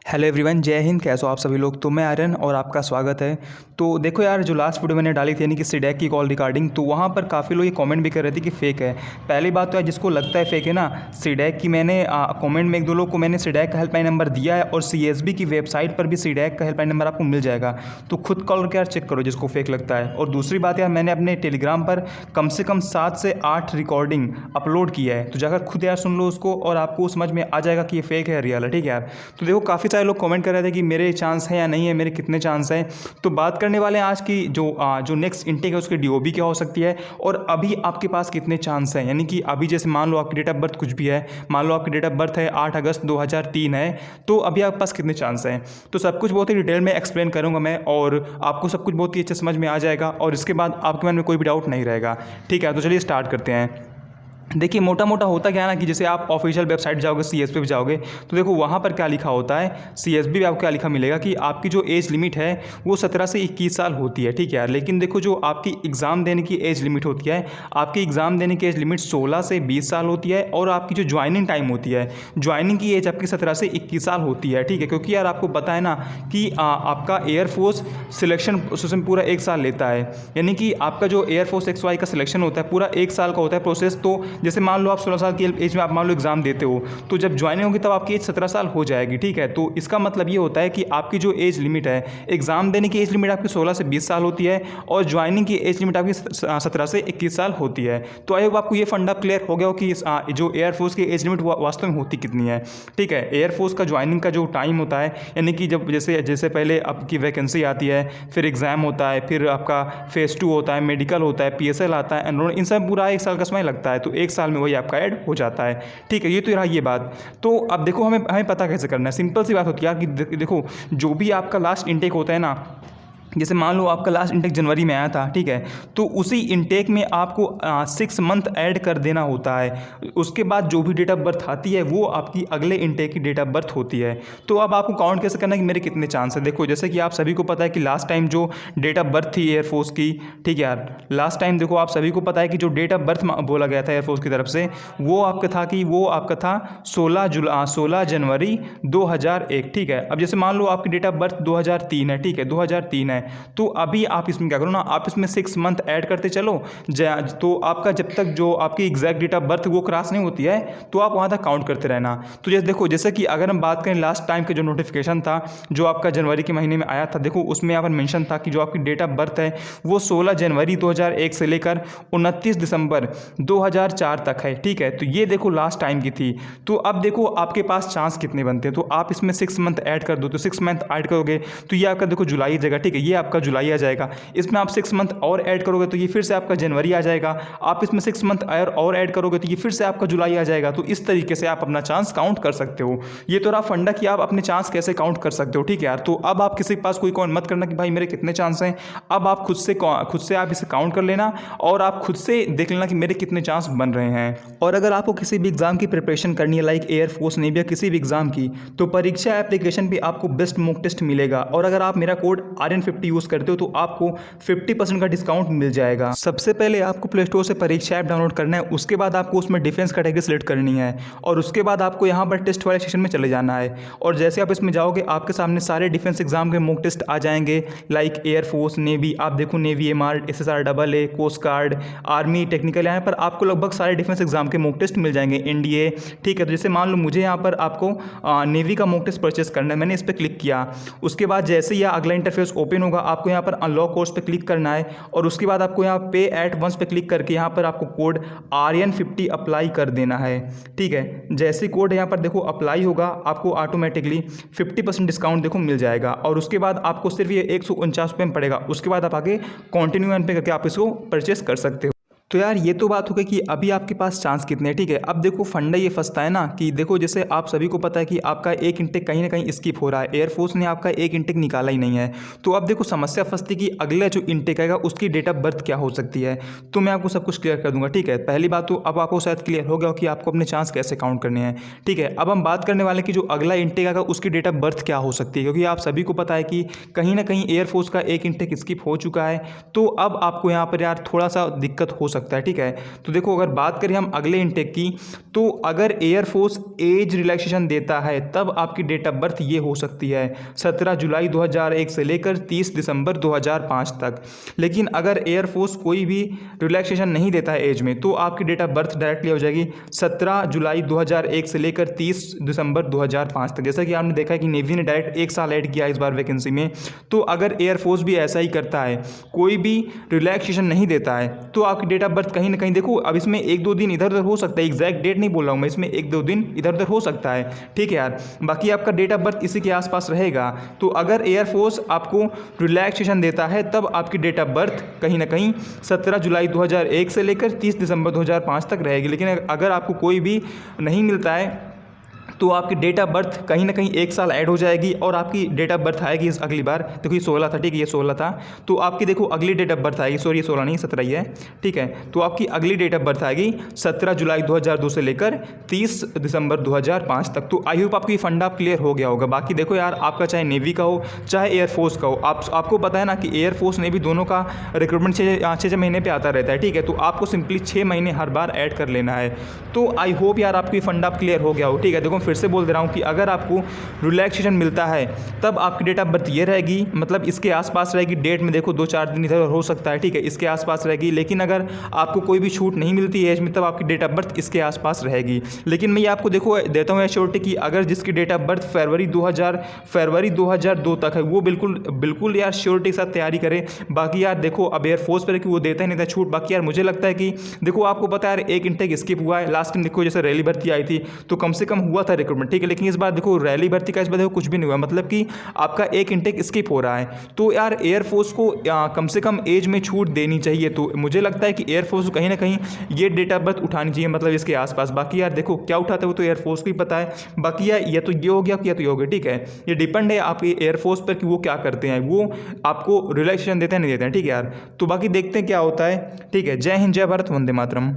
Hello everyone, जय हिंद। कैसे हो आप सभी लोग। तो मैं आर्यन और आपका स्वागत है। तो देखो यार, जो लास्ट वीडियो मैंने डाली थी यानी कि सीडैक की कॉल रिकॉर्डिंग, तो वहाँ पर काफ़ी लोग ये कमेंट भी कर रहे थे कि फ़ेक है। पहली बात तो यार, जिसको लगता है फ़ेक है ना, सीडैक की मैंने कमेंट में एक दो लोग को मैंने सीडैक का हेल्पलाइन नंबर दिया है और सीएसबी की वेबसाइट पर भी सीडैक का हेल्पलाइन नंबर आपको मिल जाएगा। तो खुद कॉल करके यार चेक करो जिसको फेक लगता है। और दूसरी बात यार, मैंने अपने टेलीग्राम पर कम से कम 7 से 8 रिकॉर्डिंग अपलोड किया है, तो जाकर खुद यार सुन लो उसको और आपको समझ में आ जाएगा कि ये फेक है रियल है। ठीक है यार। तो देखो, काफ़ी सारे लोग कमेंट कर रहे थे कि मेरे चांस है या नहीं है, मेरे कितने चांस हैं। तो बात करने वाले हैं आज की जो नेक्स्ट इनटेक है उसकी डीओबी क्या हो सकती है और अभी आपके पास कितने चांस हैं। यानी कि अभी जैसे मान लो आपकी डेट ऑफ बर्थ कुछ भी है, मान लो आपकी डेट ऑफ बर्थ है 8 अगस्त 2003 है, तो अभी आपके पास कितने चांस हैं। तो सब कुछ बहुत ही डिटेल में एक्सप्लेन करूंगा मैं और आपको सब कुछ बहुत ही अच्छे समझ में आ जाएगा और इसके बाद आपके मन में कोई भी डाउट नहीं रहेगा। ठीक है, तो चलिए स्टार्ट करते हैं। देखिए, मोटा मोटा होता क्या है ना कि जैसे आप ऑफिशियल वेबसाइट जाओगे, सीएसबी पे जाओगे, तो देखो वहाँ पर क्या लिखा होता है। सीएसबी पे आपको क्या लिखा मिलेगा कि आपकी जो एज लिमिट है वो 17 से 21 साल होती है। ठीक है यार। लेकिन देखो, जो आपकी एग्ज़ाम देने की एज लिमिट होती है, आपकी एग्ज़ाम देने की एज लिमिट 16 से 20 साल होती है और आपकी जो ज्वाइनिंग टाइम होती है, ज्वाइनिंग की एज आपकी 17 से 21 साल होती है। ठीक है, क्योंकि यार आपको पता है ना कि आपका एयरफोर्स सिलेक्शन प्रोसेस में पूरा 1 साल लेता है। यानी कि आपका जो एयरफोर्स XY का सिलेक्शन होता है पूरा 1 साल का होता है प्रोसेस। तो जैसे मान लो आप 16 साल की एज में आप मान लो एग्जाम देते हो, तो जब ज्वाइनिंग होगी तब आपकी एज 17 साल हो जाएगी। ठीक है, तो इसका मतलब ये होता है कि आपकी जो एज लिमिट है, एग्जाम देने की एज लिमिट आपकी 16 से 20 साल होती है और ज्वाइनिंग की एज लिमिट आपकी 17 से 21 साल होती है। तो आई होप आपको ये फंडा क्लियर हो गया हो कि जो एयरफोर्स की एज लिमिट वास्तव में होती कितनी है। ठीक है, एयरफोर्स का ज्वाइनिंग का जो टाइम होता है, यानी कि जब जैसे जैसे पहले आपकी वैकेंसी आती है, फिर एग्जाम होता है, फिर आपका फेज 2 होता है, मेडिकल होता है, PSL आता है, एनरोल, इन सब पूरा 1 साल का समय लगता है। तो 1 साल में वही आपका ऐड हो जाता है। ठीक है, ये तो रहा ये बात। तो अब देखो, हमें पता कैसे करना है। सिंपल सी बात होती है यार कि देखो, जो भी आपका लास्ट इनटेक होता है ना, जैसे मान लो आपका लास्ट इनटेक जनवरी में आया था, ठीक है, तो उसी इनटेक में आपको 6 मंथ ऐड कर देना होता है। उसके बाद जो भी डेट ऑफ बर्थ आती है वो आपकी अगले इनटेक की डेट ऑफ बर्थ होती है। तो अब आपको काउंट कैसे करना है कि मेरे कितने चांस है। देखो, जैसे कि आप सभी को पता है कि लास्ट टाइम जो डेट ऑफ बर्थ थी एयरफोर्स की, ठीक है यार, लास्ट टाइम देखो आप सभी को पता है कि जो डेट ऑफ बर्थ बोला गया था एयरफोर्स की तरफ से, वो आपका था 16 जनवरी 2001। ठीक है, अब जैसे मान लो आपकी डेट ऑफ बर्थ 2003 है, ठीक है, 2003 है, तो अभी आप इसमें क्या करो ना, आप इसमें 6 मंथ ऐड करते चलो। तो आपका जब तक जो आपकी एग्जैक्ट डेट ऑफ बर्थ वो क्रॉस नहीं होती है, तो आप वहाँ तक काउंट करते रहना। तो जैसे देखो, जैसे कि अगर हम बात करें लास्ट टाइम के जो नोटिफिकेशन था जो आपका जनवरी के महीने में आया था, देखो उसमें यहाँ पर मेंशन था कि जो आपकी डेट ऑफ बर्थ है वो 16 जनवरी 2001 से लेकर 29 दिसंबर 2004 तक है। ठीक है, तो ये देखो लास्ट टाइम की थी। तो अब देखो आपके पास चांस कितने बनते हैं, तो आप इसमें 6 मंथ ऐड कर दो। तो 6 मंथ ऐड करोगे तो ये आपका देखो जुलाई जगह, ठीक है, ये आपका जुलाई आ जाएगा। इसमें आप 6 मंथ और ऐड करोगे तो ये फिर से आपका जनवरी आ जाएगा। आप इसमें 6 मंथ और ऐड करोगे तो ये फिर से आपका जुलाई आ जाएगा। तो इस तरीके से आप अपना चांस काउंट कर सकते हो। ये तो रहा फंडा कि आप अपने चांस कैसे काउंट कर सकते हो। ठीक है यार। तो अब आप किसी के पास कोई कॉइन मत करना कि भाई मेरे कितने चांस हैं। अब आप खुद से आप इसे काउंट कर लेना और आप खुद से देख लेना कि मेरे कितने चांस बन रहे हैं। और अगर आपको किसी भी एग्जाम की प्रिपरेशन करनी है, लाइक एयरफोर्स, नेवी या किसी भी एग्जाम की, तो परीक्षा एप्लीकेशन पे आपको बेस्ट मॉक टेस्ट मिलेगा। और अगर आप मेरा कोड ARYAN50 यूज करते हो तो आपको 50% का डिस्काउंट मिल जाएगा। सबसे पहले आपको प्ले स्टोर से परीक्षा ऐप डाउनलोड करना है, उसके बाद आपको उसमें डिफेंस कैटेगरी सेलेक्ट करनी है और उसके बाद आपको यहाँ पर टेस्ट वाले सेक्शन में चले जाना है। और जैसे आप इसमें जाओगे आपके सामने सारे डिफेंस एग्जाम के मॉक टेस्ट आ जाएंगे, लाइक एयरफोर्स, नेवी, आप देखो navy MR, SSR AA, coast guard, army, technical, यहाँ पर आपको लगभग सारे डिफेंस एग्जाम के मॉक टेस्ट मिल जाएंगे, NDA। ठीक है, तो जैसे मान लो मुझे यहाँ पर आपको नेवी का मॉक टेस्ट परचेस करना है, मैंने इस पर क्लिक किया। उसके बाद जैसे ही अगला इंटरफेस ओपन होगा आपको यहाँ पर अनलॉक कोर्स पे क्लिक करना है और उसके बाद आपको यहाँ पे एट वंस पे क्लिक करके यहाँ पर आपको कोड ARYAN50 अप्लाई कर देना है। ठीक है, जैसे कोड यहाँ पर देखो अप्लाई होगा आपको ऑटोमेटिकली 50% डिस्काउंट देखो मिल जाएगा और उसके बाद आपको सिर्फ ये 149 रुपये में पड़ेगा। उसके बाद आप आगे कंटिन्यू पे करके आप इसको परचेस कर सकते हो। तो यार ये तो बात हो गई कि अभी आपके पास चांस कितने हैं। ठीक है, अब देखो फंडा ये फंसता है ना कि देखो जैसे आप सभी को पता है कि आपका एक इंटेक कहीं ना कहीं स्किप हो रहा है, एयरफोर्स ने आपका एक इंटेक निकाला ही नहीं है। तो अब देखो समस्या फंसती कि अगला जो इंटेक आएगा उसकी डेट ऑफ बर्थ क्या हो सकती है। तो मैं आपको सब कुछ क्लियर कर दूंगा। ठीक है, पहली बात तो अब आपको शायद क्लियर हो गया हो कि आपको अपने चांस कैसे काउंट करने हैं। ठीक है, अब हम बात करने वाले कि जो अगला इंटेक आएगा उसकी डेट ऑफ बर्थ क्या हो सकती है, क्योंकि आप सभी को पता है कि कहीं ना कहीं एयरफोर्स का एक इंटेक स्किप हो चुका है। तो अब आपको यहाँ पर यार थोड़ा सा दिक्कत हो सकती सकता है, ठीक है। तो देखो अगर बात करें हम अगले इनटेक की, तो अगर एयरफोर्स एज रिलैक्सेशन देता है तब आपकी डेट ऑफ बर्थ ये हो सकती है 17 जुलाई 2001 से लेकर 30 दिसंबर 2005 तक। लेकिन अगर एयरफोर्स कोई भी रिलैक्सेशन नहीं देता है एज में, तो आपकी डेट ऑफ बर्थ डायरेक्टली हो जाएगी 17 जुलाई 2001 से लेकर 30 दिसंबर 2005 तक। जैसा कि आपने देखा है कि नेवी ने डायरेक्ट एक साल ऐड किया इस बार वैकेंसी में। तो अगर एयरफोर्स भी ऐसा ही करता है, कोई भी रिलैक्सेशन नहीं देता है, तो आपकी डेट ऑफ बर्थ कहीं ना कहीं, देखो अब इसमें एक दो दिन इधर उधर हो सकता है, एग्जैक्ट डेट नहीं बोल रहा हूँ मैं, इसमें एक दो दिन इधर उधर हो सकता है, ठीक है यार। बाकी आपका डेट ऑफ बर्थ इसी के आसपास रहेगा। तो अगर एयरफोर्स आपको रिलैक्सेशन देता है तब आपकी डेट ऑफ बर्थ कहीं ना कहीं 17 जुलाई 2001 से लेकर 30 दिसंबर 2005 तक रहेगी। लेकिन अगर आपको कोई भी नहीं मिलता है तो आपकी डेट ऑफ बर्थ कहीं ना कहीं एक साल ऐड हो जाएगी और आपकी डेट ऑफ बर्थ आएगी इस अगली बार। देखो ये 16 था, ठीक है, ये 16 था, तो आपकी देखो अगली डेट ऑफ बर्थ आएगी, सॉरी ये 16 नहीं 17 ही है, ठीक है। तो आपकी अगली डेट ऑफ बर्थ आएगी 17 जुलाई 2002 से लेकर 30 दिसंबर 2005 तक। तो आई होप आपको ये फंडा क्लियर हो गया होगा। बाकी देखो यार, आपका चाहे नेवी का हो चाहे एयरफोर्स का हो, आपको पता है ना कि एयरफोर्स नेवी दोनों का रिक्रूटमेंट 6 महीने पर आता रहता है, ठीक है। तो आपको सिंपली 6 महीने हर बार ऐड कर लेना है। तो आई होप यार आपकी फंडा क्लियर हो गया हो, ठीक है। देखो फिर से बोल दे रहा हूँ कि अगर आपको रिलैक्सेशन मिलता है तब आपकी डेट ऑफ बर्थ ये रहेगी, मतलब इसके आसपास रहेगी। डेट में देखो 2-4 दिन इधर हो सकता है, ठीक है, इसके आसपास रहेगी। लेकिन अगर आपको कोई भी छूट नहीं मिलती है एज में, तब आपकी डेट ऑफ बर्थ इसके आसपास रहेगी। लेकिन मैं ये आपको देखो देता हूँ एश्योरिटी कि अगर जिसकी डेट ऑफ बर्थ फरवरी 2002 तक है, वो बिल्कुल यार श्योरिटी के साथ तैयारी करें। बाकी यार देखो अब एयरफोर्स पर कि वो देता ही नहीं था छूट। बाकी यार मुझे लगता है कि देखो आपको पता है यार, एक इनटेक स्किप हुआ है लास्ट में, देखो जैसे रैली भर्ती आई थी तो कम से कम हुआ था रिक्रूटमेंट, ठीक है। लेकिन इस बार देखो रैली भर्ती का इस बार देखो कुछ भी नहीं हुआ, मतलब कि आपका एक इनटेक स्किप हो रहा है। तो यार एयरफोर्स को कम से कम एज में छूट देनी चाहिए। तो मुझे लगता है कि एयरफोर्स को कहीं ना कहीं ये डेट ऑफ बर्थ उठानी चाहिए, मतलब इसके आसपास। बाकी यार देखो क्या उठाते हैं वो तो एयरफोर्स को ही पता है। बाकी यार ये तो ये हो गया, या तो ये हो गया, ठीक है। ये डिपेंड है आपके एयरफोर्स पर कि वो क्या करते हैं, वो आपको रिलैक्सेशन देते हैं नहीं देते हैं, ठीक है यार। तो बाकी देखते हैं क्या होता है, ठीक है। जय हिंद, जय भारत, वंदे मातरम।